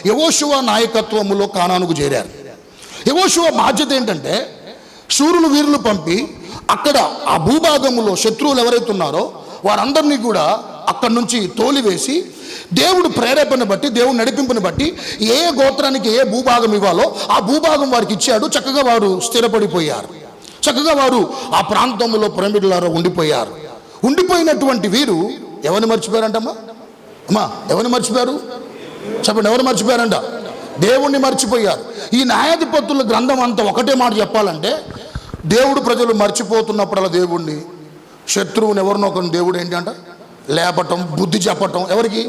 యెహోషువ నాయకత్వములో కానానుకు చేరారు. యెహోషువ బాధ్యత ఏంటంటే శూరులు వీరులు పంపి అక్కడ ఆ భూభాగములో శత్రువులు ఎవరైతే ఉన్నారో వారందరినీ కూడా అక్కడి నుంచి తోలివేసి దేవుడు ప్రేరేపణ బట్టి, దేవుడు నడిపింపుని బట్టి ఏ గోత్రానికి ఏ భూభాగం ఇవ్వాలో ఆ భూభాగం వారికి ఇచ్చాడు. చక్కగా వారు స్థిరపడిపోయారు. చక్కగా వారు ఆ ప్రాంతంలో పిరమిడ్లలో ఉండిపోయారు. ఉండిపోయినటువంటి వీరు ఎవరిని మర్చిపోయారంటమ్మా? అమ్మా, ఎవరిని మర్చిపోయారు చెప్పండి? ఎవరు మర్చిపోయారంట? దేవుణ్ణి మర్చిపోయారు. ఈ న్యాయాధిపతుల గ్రంథం అంతా ఒకటే మాట చెప్పాలంటే, దేవుడు ప్రజలు మర్చిపోతున్నప్పుడల్లా దేవుణ్ణి, శత్రువుని ఎవరినొకరిని దేవుడు ఏంటి అంట లేపటం, బుద్ధి చెప్పటం. ఎవరికి?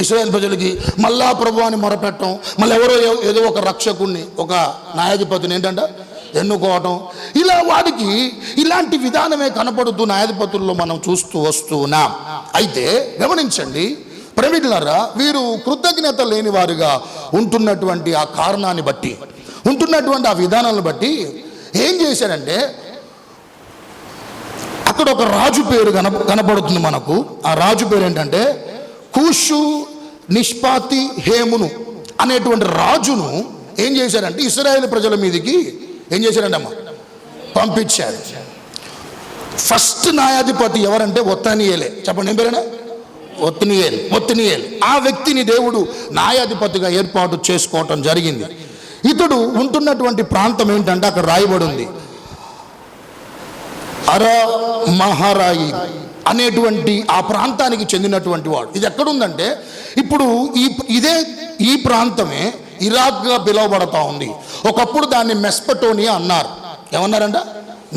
ఇశ్రాయేలు ప్రజలకి. మళ్ళా ప్రభువాన్ని మొరపెట్టడం, మళ్ళీ ఎవరో ఏదో ఒక రక్షకుణ్ణి, ఒక న్యాయాధిపతిని ఏంటంట ఎన్నుకోవటం. ఇలా వాడికి ఇలాంటి విధానమే కనపడుతూ న్యాయాధిపతుల్లో మనం చూస్తూ వస్తూ ఉన్నాం. అయితే గమనించండి ప్రేమికులారా, వీరు కృతజ్ఞత లేని వారుగా ఉంటున్నటువంటి ఆ కారణాన్ని బట్టి, ఉంటున్నటువంటి ఆ విధానాలను బట్టి ఏం చేశారంటే, అక్కడ ఒక రాజు పేరు కనపడుతుంది మనకు. ఆ రాజు పేరు ఏంటంటే కూషు నిష్పాతి హేమును అనేటువంటి రాజును ఏం చేశారంటే ఇశ్రాయేలు ప్రజల మీదకి ఏం చేశారంటే అమ్మ పంపించారు. ఫస్ట్ న్యాయాధిపతి ఎవరంటే ఒత్నియేలే. చెప్పండి ఏం పేరేనా? ఒత్నియేల్. ఆ వ్యక్తిని దేవుడు న్యాయాధిపతిగా ఏర్పాటు చేసుకోవటం జరిగింది. ఇతడు ఉంటున్నటువంటి ప్రాంతం ఏంటంటే అక్కడ రాయబడి ఉంది అరా మహారాయి అనేటువంటి ఆ ప్రాంతానికి చెందినటువంటి వాడు. ఇది ఎక్కడుందంటే ఇప్పుడు ఈ ప్రాంతమే ఇరాక్గా పిలువబడతా ఉంది. ఒకప్పుడు దాన్ని మెస్పటోనియా అన్నారు. ఏమన్నారంట?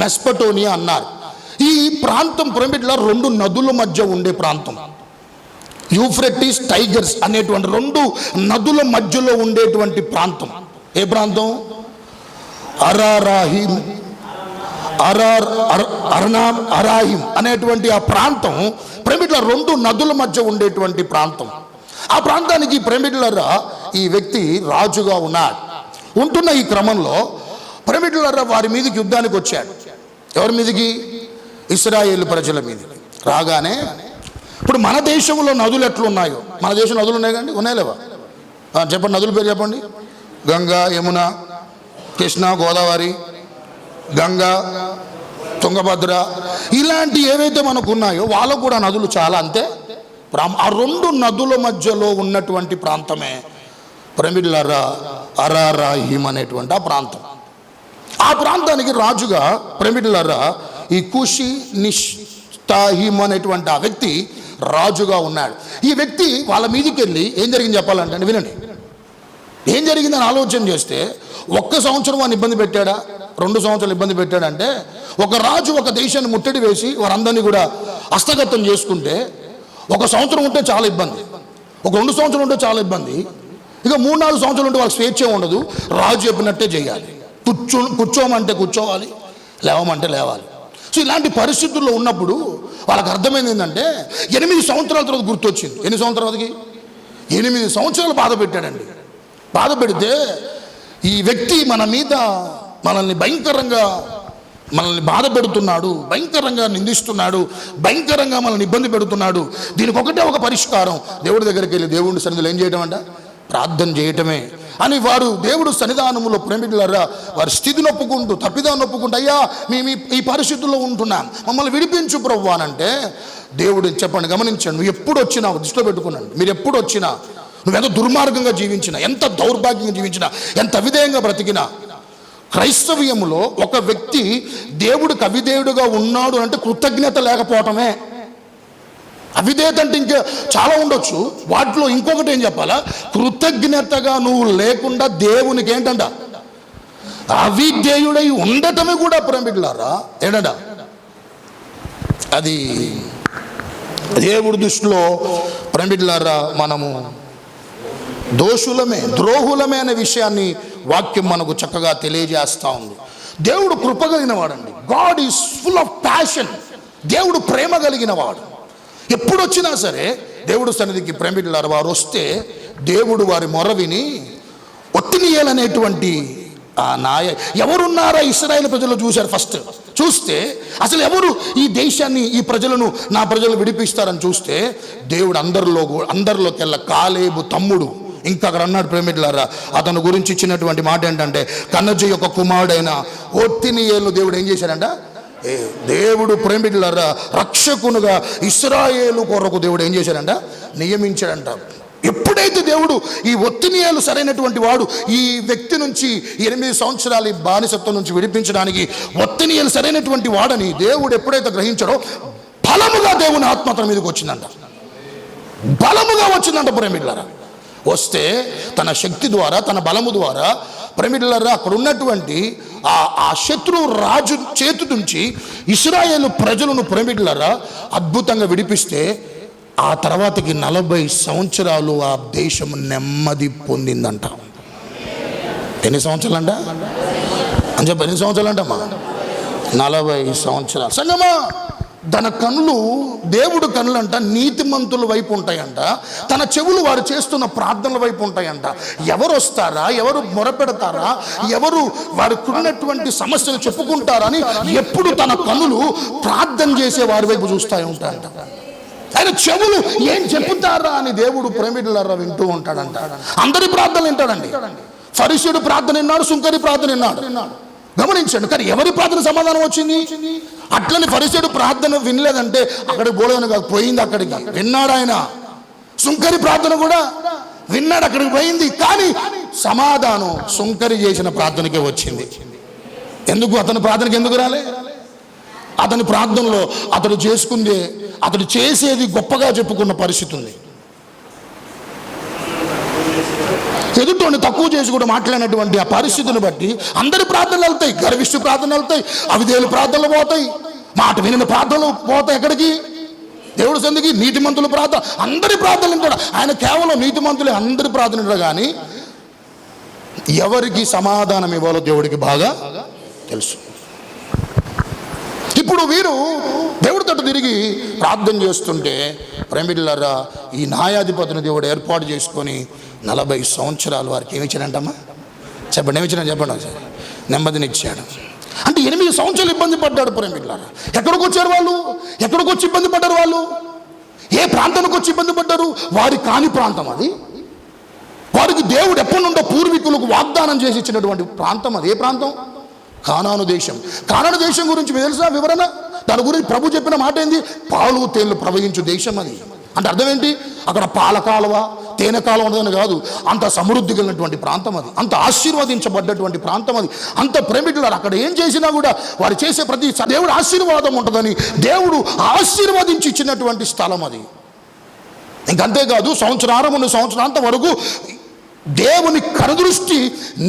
మెస్పటోనియా అన్నారు. ఈ ప్రాంతం పిరమిడ్ల 2 నదుల మధ్య ఉండే ప్రాంతం. యూఫ్రటీస్, టైగర్స్ అనేటువంటి 2 నదుల మధ్యలో ఉండేటువంటి ప్రాంతం. ఏ ప్రాంతం? అరారాహిం, అరాహిం అనేటువంటి ఆ ప్రాంతం పిరమిడ్ల 2 నదుల మధ్య ఉండేటువంటి ప్రాంతం. ఆ ప్రాంతానికి పిరమిడ్లరా ఈ వ్యక్తి రాజుగా ఉన్నాడు. ఉంటున్న ఈ క్రమంలో పిరమిడ్లరా వారి మీదకి యుద్ధానికి వచ్చాడు. ఎవరి మీదకి? ఇశ్రాయేలు ప్రజల మీదకి. రాగానే ఇప్పుడు మన దేశంలో నదులు ఎట్లున్నాయో, మన దేశం నదులు ఉన్నాయి కండి, ఉన్నాయి లేవా? చెప్పండి, నదుల పేరు చెప్పండి. గంగా, యమున, కృష్ణ, గోదావరి, గంగా, తుంగభద్ర, ఇలాంటి ఏవైతే మనకు ఉన్నాయో వాళ్ళకు కూడా నదులు చాలా. అంతే. ఆ 2 నదుల మధ్యలో ఉన్నటువంటి ప్రాంతమే పిరమిడ్లరా అరారాహిం అనేటువంటి ఆ ప్రాంతం. ఆ ప్రాంతానికి రాజుగా పిరమిడ్లరా ఈ కుషి నిష్తాహిం అనేటువంటి ఆ వ్యక్తి రాజుగా ఉన్నాడు. ఈ వ్యక్తి వాళ్ళ మీదకి వెళ్ళి ఏం జరిగింది చెప్పాలంటే, వినండి ఏం జరిగిందని ఆలోచన చేస్తే, 1 సంవత్సరం వాడిని ఇబ్బంది పెట్టాడా, 2 సంవత్సరాలు ఇబ్బంది పెట్టాడంటే, ఒక రాజు ఒక దేశాన్ని ముట్టడి వేసి వారందరినీ కూడా హస్తగతం చేసుకుంటే 1 సంవత్సరం ఉంటే చాలా ఇబ్బంది, ఒక 2 సంవత్సరాలు ఉంటే చాలా ఇబ్బంది, ఇక 3-4 సంవత్సరాలు ఉంటే వాళ్ళకి స్వేచ్ఛ ఉండదు. రాజు చెప్పినట్టే చేయాలి. కూర్చోమంటే కూర్చోవాలి, లేవమంటే లేవాలి. సో ఇలాంటి పరిస్థితుల్లో ఉన్నప్పుడు వాళ్ళకి అర్థమైంది ఏంటంటే, 8 సంవత్సరాల తర్వాత గుర్తొచ్చింది. ఎన్ని సంవత్సరాలకి? 8 సంవత్సరాలు బాధ పెట్టాడండి. బాధ పెడితే ఈ వ్యక్తి మన మీద మనల్ని భయంకరంగా బాధ పెడుతున్నాడు, భయంకరంగా నిందిస్తున్నాడు, భయంకరంగా మనల్ని ఇబ్బంది పెడుతున్నాడు. దీనికి ఒకటే ఒక పరిష్కారం, దేవుడి దగ్గరికి వెళ్ళి దేవుడి సన్నిధిలో ఏం చేయడం అంట? ప్రార్థన చేయటమే అని వారు దేవుడు సన్నిధానములో ప్రేమికులారా వారి స్థితిని ఒప్పుకుంటూ, తప్పిదాన్ని ఒప్పుకుంటూ, అయ్యా మేము ఈ పరిస్థితుల్లో ఉంటున్నాం, మమ్మల్ని విడిపించు ప్రభువా అంటే, దేవుడు చెప్పండి గమనించండి, నువ్వు ఎప్పుడు వచ్చినా దృష్టిలో పెట్టుకున్నాను, మీరు ఎప్పుడు వచ్చినా, నువ్వెంత దుర్మార్గంగా జీవించినా, ఎంత దౌర్భాగ్యంగా జీవించినా, ఎంత అవిధేయంగా బ్రతికినా, క్రైస్తవ్యములో ఒక వ్యక్తి దేవుడికి అవిధేయుడుగా ఉన్నాడు అంటే కృతజ్ఞత లేకపోవటమే. అవిధేయత అంటే ఇంకా చాలా ఉండొచ్చు, వాటిలో ఇంకొకటి ఏం చెప్పాలా, కృతజ్ఞతగా నువ్వు లేకుండా దేవునికి ఏంటంట అవిధేయుడై ఉండటమే కూడా పిరమిడ్లారా ఏంటంట అది దేవుడి దృష్టిలో పిరమిడ్లారా మనము దోషులమే, ద్రోహులమే అనే విషయాన్ని వాక్యం మనకు చక్కగా తెలియజేస్తూ ఉంది. దేవుడు కృప కలిగిన వాడండి. God is full of passion. దేవుడు ప్రేమ కలిగిన వాడు. ఎప్పుడు వచ్చినా సరే దేవుడు సన్నిధికి పిరమిడ్లారా వారు వస్తే దేవుడు వారి మొర విని ఒత్నియేల్ అనేటువంటి ఆ ఎవరున్నారా ఇశ్రాయేలు ప్రజలు చూశారు. ఫస్ట్ చూస్తే అసలు ఎవరు ఈ దేశాన్ని, ఈ ప్రజలను, నా ప్రజలు విడిపిస్తారని చూస్తే దేవుడు అందరిలోకెల్లా కాలేబు తమ్ముడు ఇంకా అక్కడ అన్నాడు ప్రేమికులారా, అతని గురించి ఇచ్చినటువంటి మాట ఏంటంటే, కన్నజ యొక్క కుమారుడైన ఒత్నియేలును దేవుడు ఏం చేశాడంట, దేవుడు ప్రేమికులారా రక్షకునుగా ఇశ్రాయేలు కొరకు దేవుడు ఏం చేశాడంట, నియమించాడంట. ఎప్పుడైతే దేవుడు ఈ ఒత్నియేలు సరైనటువంటి వాడు, ఈ వ్యక్తి నుంచి 8 సంవత్సరాల ఈ బానిసత్వం నుంచి విడిపించడానికి ఒత్నియేలు సరైనటువంటి వాడని దేవుడు ఎప్పుడైతే గ్రహించాడో, బలముగా దేవుని ఆత్మ అతని మీదకి వచ్చిందంట, బలముగా వచ్చిందంట ప్రేమికులారా. వస్తే తన శక్తి ద్వారా, తన బలము ద్వారా ప్రేమికులారా అక్కడ ఉన్నటువంటి ఆ శత్రు రాజు చేతి నుంచి ఇశ్రాయేలు ప్రజలను ప్రేమికులారా అద్భుతంగా విడిపిస్తే, ఆ తర్వాతకి 40 సంవత్సరాలు ఆ దేశం నెమ్మది పొందిందంట. ఎన్ని సంవత్సరాలంట అని చెప్పి, ఎన్ని సంవత్సరాలంటమ్మా? 40 సంవత్సరాలు. సంగమా, తన కన్నులు, దేవుడు కన్నులంట నీతిమంతుల వైపు ఉంటాయంట, తన చెవులు వారు చేస్తున్న ప్రార్థనల వైపు ఉంటాయంట. ఎవరు వస్తారా, ఎవరు మొరపెడతారా, ఎవరు వారికి ఉన్నటువంటి సమస్యలు చెప్పుకుంటారని ఎప్పుడు తన కన్నులు ప్రార్థన చేసే వారి వైపు చూస్తూ ఉంటాయంట. ఆయన చెవులు ఏం చెప్పుతారా అని దేవుడు ప్రేమికులారా వింటూ ఉంటాడంట. అందరి ప్రార్థనలు వింటాడండి. ఫరిసీయుడు ప్రార్థన విన్నాడు, సుంకరి ప్రార్థన విన్నాడు, గమనించండి. కానీ ఎవరి ప్రార్థన సమాధానం వచ్చింది? అట్లని ఫరిసీయుడు ప్రార్థన వినలేదంటే అక్కడికి పోలేదని కాదు, పోయింది అక్కడికి, విన్నాడు ఆయన. సుంకరి ప్రార్థన కూడా విన్నాడు, అక్కడికి పోయింది. కానీ సమాధానం సుంకరి చేసిన ప్రార్థనకే వచ్చింది. ఎందుకు అతని ప్రార్థనకి ఎందుకు రాలే? అతని ప్రార్థనలో అతడు చేసేది గొప్పగా చెప్పుకున్న పరిస్థితి ఉంది. ఎదుటోని తక్కువ చేసి కూడా మాట్లాడినటువంటి ఆ పరిస్థితిని బట్టి అందరి ప్రార్థనలు వెళ్తాయి, గర్విష్ఠు ప్రార్థనలు వెళ్తాయి, అవిధేయుల ప్రార్థనలు పోతాయి, మాట వినిన ప్రార్థనలు పోతాయి. ఎక్కడికి? దేవుడు సందికి నీతిమంతుల ప్రార్థన, అందరి ప్రార్థనలు వింటాడు ఆయన. కేవలం నీతిమంతులే అందరి ప్రార్థన వింటాడు. కానీ ఎవరికి సమాధానం ఇవ్వాలో దేవుడికి బాగా తెలుసు. ఇప్పుడు వీరు దేవుడి తట్టు తిరిగి ప్రార్థన చేస్తుంటే ప్రేమికులారా ఈ న్యాయాధిపతిని దేవుడు ఏర్పాటు చేసుకొని 40 సంవత్సరాలు వారికి ఏమి ఇచ్చాడంటమ్మా? చెప్పండి, ఏమి ఇచ్చాడు? చెప్పండి ఒకసారి. నెమ్మదినిచ్చాడు. అంటే 8 సంవత్సరాలు ఇబ్బంది పడ్డాడు ప్రేమికులారా. ఎక్కడికి వచ్చారు వాళ్ళు? ఎక్కడికి వచ్చి ఇబ్బంది పడ్డారు వాళ్ళు? ఏ ప్రాంతానికి వచ్చి ఇబ్బంది పడ్డారు? వారి కాని ప్రాంతం అది. వారికి దేవుడు ఎప్పటి నుండో పూర్వీకులకు వాగ్దానం చేసి ఇచ్చినటువంటి ప్రాంతం అది. ఏ ప్రాంతం? కానాను దేశం. కానాను దేశం గురించి మీకు తెలుసా వివరణ? దాని గురించి ప్రభు చెప్పిన మాట ఏంది? పాలు తేనెలు ప్రవహించు దేశం అది. అంటే అర్థం ఏంటి? అక్కడ పాల కాలువ, తేనె కాలువ ఉండదని కాదు, అంత సమృద్ధి కలిగినటువంటి ప్రాంతం అది, అంత ఆశీర్వదించబడ్డటువంటి ప్రాంతం అది. అంత ప్రేమికులు అక్కడ ఏం చేసినా కూడా వారు చేసే ప్రతి దేవుడు ఆశీర్వాదం ఉంటుందని దేవుడు ఆశీర్వదించి ఇచ్చినటువంటి స్థలం అది. ఇంకంతేకాదు, సంవత్సరాంతం వరకు దేవుని కనుదృష్టి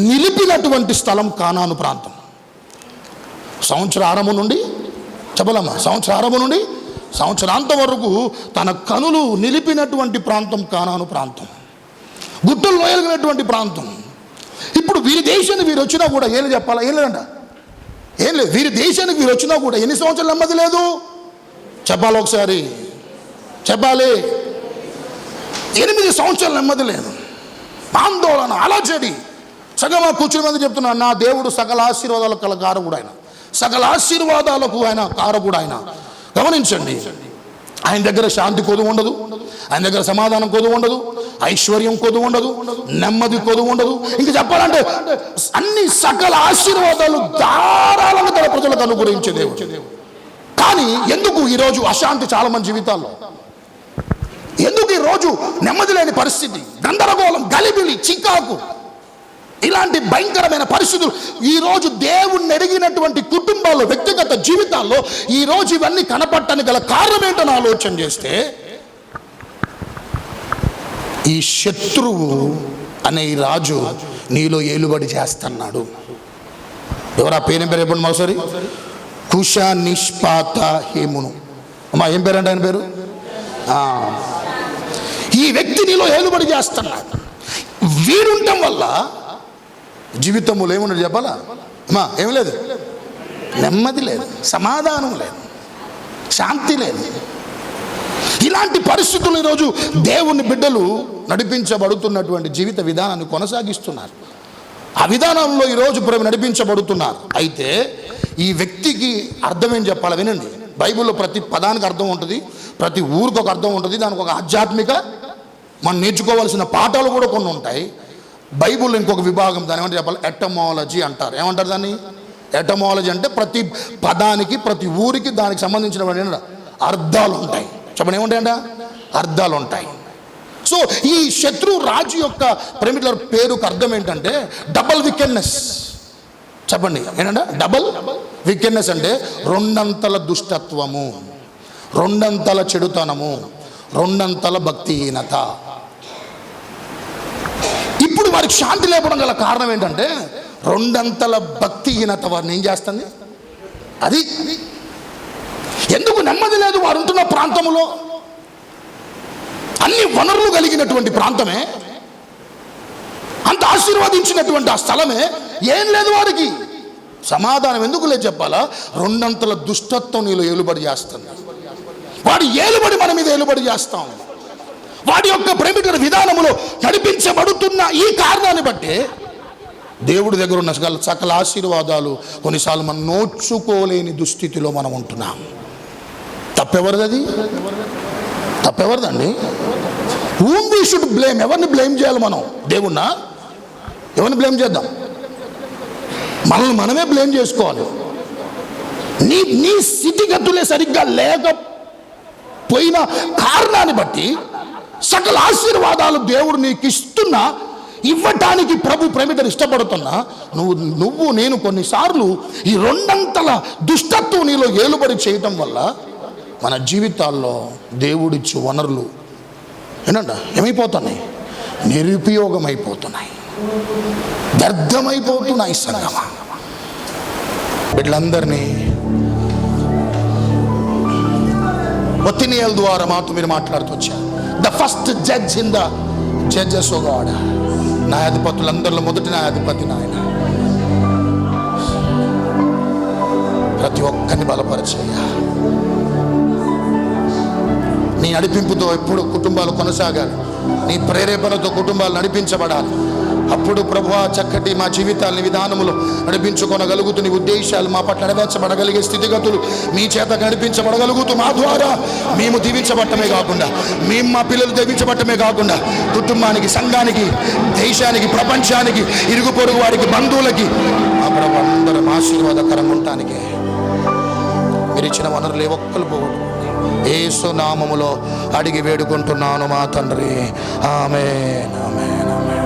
నిలిపినటువంటి స్థలం కానాను ప్రాంతం. సంవత్సరారము నుండి చెప్పలమ్మా, సంవత్సరారము నుండి సంవత్సరాంతం వరకు తన కనులు నిలిపినటువంటి ప్రాంతం కానాను ప్రాంతం, గుట్టలు లోయలిగినటువంటి ప్రాంతం. ఇప్పుడు వీరి దేశానికి వీరు వచ్చినా కూడా ఏం చెప్పాలా? ఏం లేదంట, ఏం లేదు. వీరి దేశానికి వీరు వచ్చినా కూడా ఎన్ని సంవత్సరాలు నెమ్మది లేదు? చెప్పాలి, ఒకసారి చెప్పాలి. 8 సంవత్సరాలు నెమ్మది లేదు, ఆందోళన, అలజడి. సగమా కూర్చుని మీద చెప్తున్నాను, నా దేవుడు సకల ఆశీర్వాదాలకు కల కారకుడు ఆయన, సకల ఆశీర్వాదాలకు ఆయన కారకుడు ఆయన. గమనించండి, ఆయన దగ్గర శాంతి కొదువు ఉండదు, ఆయన దగ్గర సమాధానం కొదువు ఉండదు, ఐశ్వర్యం కొదువు ఉండదు, నెమ్మది కొదువు ఉండదు. ఇంకా చెప్పాలంటే అన్ని సకల ఆశీర్వాదాలు ధారాళంగా తన ప్రజలకు అనుగ్రహించే దేవుడు. కానీ ఎందుకు ఈరోజు అశాంతి చాలా మంది జీవితాల్లో? ఎందుకు ఈరోజు నెమ్మది లేని పరిస్థితి, గందరగోళం, గలిబిలి, చికాకు, ఇలాంటి భయంకరమైన పరిస్థితులు ఈరోజు దేవుణ్ణి ఎరిగినటువంటి కుటుంబాల్లో, వ్యక్తిగత జీవితాల్లో ఈరోజు ఇవన్నీ కనపడటానికి గల కారణం ఏంటని ఆలోచన చేస్తే, ఈ శత్రువు అనే ఈ రాజు నీలో ఏలుబడి చేస్తున్నాడు. ఎవరా పేరు? ఏం పేరు? ఎప్పుడు మరోసారి. కుష నిష్పాత హేమును. అమ్మా, ఏం పేరు అంటే ఆయన పేరు? ఈ వ్యక్తి నీలో ఏలుబడి చేస్తున్నాడు. వీడుండటం వల్ల జీవితంలో ఏమున్నది చెప్పాలా అమ్మా? ఏమి లేదు, నెమ్మది లేదు, సమాధానం లేదు, శాంతి లేదు. ఇలాంటి పరిస్థితులు ఈరోజు దేవుని బిడ్డలు నడిపించబడుతున్నటువంటి జీవిత విధానాన్ని కొనసాగిస్తున్నారు. ఆ విధానంలో ఈరోజు నడిపించబడుతున్నారు. అయితే ఈ వ్యక్తికి అర్థం ఏం చెప్పాలి వినండి. బైబిల్లో ప్రతి పదానికి అర్థం ఉంటుంది, ప్రతి ఊరికి ఒక అర్థం ఉంటుంది, దానికి ఒక ఆధ్యాత్మిక మనం నేర్చుకోవాల్సిన పాఠాలు కూడా కొన్ని ఉంటాయి. బైబుల్ ఇంకొక విభాగం, దాని ఏమంటే చెప్పాలి, ఎటమాలజీ అంటారు. ఏమంటారు దాన్ని? ఎటమాలజీ అంటే ప్రతి పదానికి, ప్రతి ఊరికి దానికి సంబంధించిన అర్థాలు ఉంటాయి. చెప్పండి, ఏముంటాయంట? అర్థాలు ఉంటాయి. సో ఈ శత్రు రాజు యొక్క ప్రేమికుల పేరుకు అర్థం ఏంటంటే డబల్ వికెడ్నెస్. చెప్పండి, ఏంటంటే డబల్ వికెడ్నెస్ అంటే రెండంతల దుష్టత్వము, రెండంతల చెడుతనము, రెండంతల భక్తిహీనత. ఇప్పుడు వారికి శాంతి లేపడం గల కారణం ఏంటంటే రెండంతల భక్తిహీనత వారిని ఏం చేస్తుంది? అది ఎందుకు నెమ్మది లేదు వారు ఉంటున్న ప్రాంతంలో? అన్ని వనరులు కలిగినటువంటి ప్రాంతమే, అంత ఆశీర్వదించినటువంటి ఆ స్థలమే, ఏం లేదు వారికి. సమాధానం ఎందుకు లేదు చెప్పాలా? రెండంతల దుష్టత్వం నీలో ఏలుబడి చేస్తుంది. వాడి ఏలుబడి మన మీద ఏలుబడి చేస్తాం. వాడి యొక్క ప్రేమికుల విధానములో నడిపించబడుతున్న ఈ కారణాన్ని బట్టి దేవుడి దగ్గర ఉన్న సకల ఆశీర్వాదాలు కొన్నిసార్లు మనం నోచుకోలేని దుస్థితిలో మనం ఉంటున్నాం. తప్పెవరిది? తప్పెవరిదండి? whom we should blame? ఎవరిని బ్లేమ్ చేయాలి మనం? దేవుణ్ణా? ఎవరిని బ్లేమ్ చేద్దాం? మనల్ని మనమే బ్లేమ్ చేసుకోవాలి. నీ స్థితిగతులే సరిగ్గా లేకపోయిన కారణాన్ని బట్టి సకల ఆశీర్వాదాలు దేవుడు నీకు ఇస్తున్నా, ఇవ్వటానికి ప్రభు ప్రేమికుడు ఇష్టపడుతున్నా, నువ్వు నేను కొన్నిసార్లు ఈ రెండంతల దుష్టత్వం నీలో ఏలుబడి చేయటం వల్ల మన జీవితాల్లో దేవుడిచ్చు వనరులు ఏంటంట ఏమైపోతున్నాయి? నిరుపయోగమైపోతున్నాయి, వ్యర్థమైపోతున్నాయి. సంగమా వీళ్ళందరినీ ఒత్తినియల ద్వారా మాతో మీరు మాట్లాడుతూ వచ్చారు. The first judge in the judges O God. న్యాయాధిపతులందరిలో మొదటి న్యాయాధిపతి నాయన. ప్రతి ఒక్కరిని బలపరిచేయ. నీ నడిపింపుతో ఎప్పుడు కుటుంబాలు కొనసాగాలి, నీ ప్రేరేపణతో కుటుంబాలు నడిపించబడాలి. అప్పుడు ప్రభువా చక్కటి మా జీవితాలని విధానములు నడిపించుకొనగలుగుతూ నీ ఉద్దేశాలు మా పట్ల నెరవేర్చబడగలిగే స్థితిగతులు మీ చేత నడిపించబడగలుగుతూ మా ద్వారా మేము దీవించబట్టమే కాకుండా, మేము మా పిల్లలు దీవించబట్టమే కాకుండా, కుటుంబానికి, సంఘానికి, దేశానికి, ప్రపంచానికి, ఇరుగు పొరుగు వారికి, బంధువులకి మా ప్రభు అందరం ఆశీర్వాదకరంగా ఉండటానికి మీరు ఇచ్చిన వనరులు ఏ ఒక్కరు పోగొట్టు యేసు నామములో అడిగి వేడుకుంటున్నాను మా తండ్రి. ఆమేన్, ఆమేన్, ఆమేన్.